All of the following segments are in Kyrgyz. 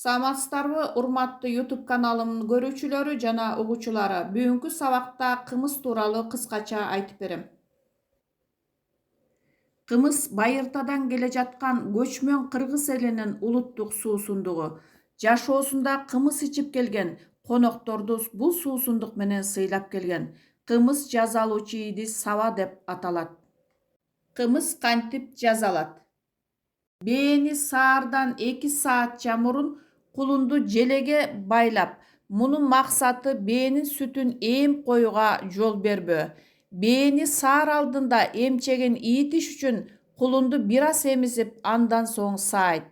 Саламатсыздарбы, урматтуу YouTube каналымдын көрүүчүлөрү жана угуучулары. Бүгүнкү сабакта кымыз тууралуу кыскача айтып берем. Кымыз байыртадан келе жаткан көчмөн кыргыз элинин улуттук суусундугу. Жашоосунда кымыз ичип келген конокторду бул суусундук менен сыйлап келген. Кымыз жазалуучу идис саба деп аталат. Кымыз кантип жазалат? Бээни саардан 2 саатча мурун кулунду желеге байлап, мунун максаты бээнин сүтүн эм коюуга жол бербөө. Бээни саар алдында эмчегин ийитиш үчүн кулунду бир аз эмизип, андан соң саайт.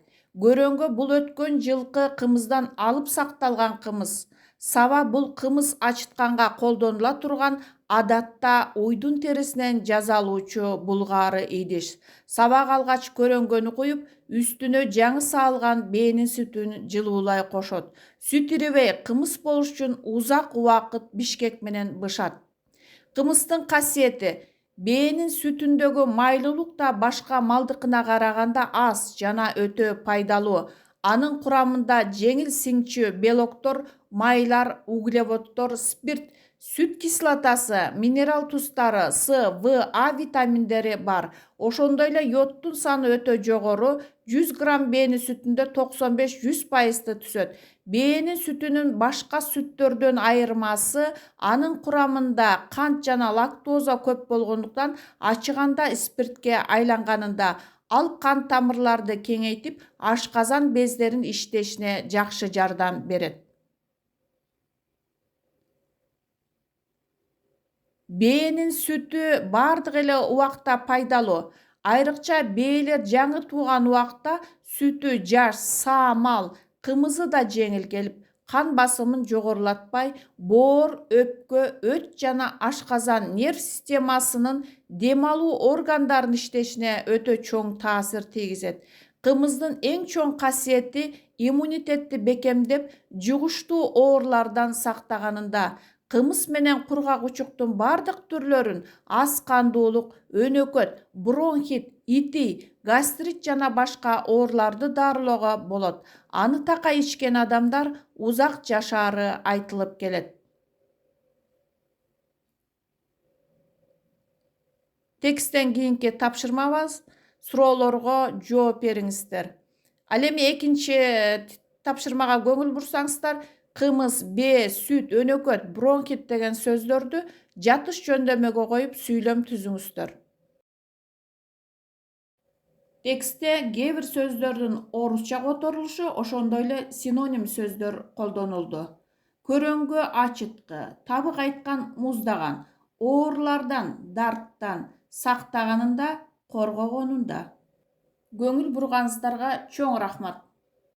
Көрөнгө бул өткөн жылкы кымыздан алып сакталган кымыз. Саба бул кымыз ачытканга колдонула турган адатта уйдун терисинен жасалуучу булгаары идиш. Сабак алгач көрөнгөнү куюп, үстүнө жаңы саалган бээнин сүтүн жылуулай кошот. Сүт ирибей кымыз болуш үчүн узак убакыт бишкек менен бышат. Кымыздын касиети: бээнин сүтүндөгү майлуулук да башка малдыкына караганда аз жана өтө пайдалуу. Анын курамында жеңил сиңчү белоктор, майлар, углеводдор, спирт, сүт кислотасы, минерал тустары, С, В, А витаминдери бар. Ошондой эле йодтун саны өтө жогору, 100 грамм бээни сүтүндө 95–100% түзөт. Бээнин сүтүнүн башка сүттөрдөн айырмасы анын курамында кант жана лактоза көп болгондуктан ачыганда спиртке айланганында ал кан тамырларды кеңейтип, ашказан бездерин иштешине жакшы жардам берет. Бээнин сүтү бардык эле убакта пайдалуу. Айрыкча бээлер жаңы тууган убакта сүтү жаш, саамал, кымызы да жеңил келип, кан басымын жогорулатпай, боор, өпкө, өт жана ашказан нерв системасынын дем алуу органдарынын иштешине өтө чоң таасир тийгизет. Кымыздын эң чоң касиети иммунитетти бекемдеп, жугуштуу оорулардан сактаганында. Кымыз менен кургак учуктун бардык түрлөрүн аз кандуулук, өнөкөт, бронхит, ити, гастрит жана башка ооруларды дарылоого болот. Аны такай ичкен адамдар узак жашаары айтылып келет. Тексттен кийинки тапшырмабыз, суроолорго жооп бериңиздер. Ал эми экинчи тапшырмага көңүл бурсаңыздар, кымыз, бээ, сүт, өнөкөт, бронхит деген сөздөрдү жатыш жөндөмөгө коюп сүйлөм түзүңүздөр. Текстте кээ бир сөздөрдүн орусча которулушу, ошондой эле синоним сөздөр колдонулду. Көрөнгө ачыткы, табык айткан муздаган, оорулардан, дарттан сактаганында, коргогонунда. Көңүл бурганыңыздарга чоң рахмат.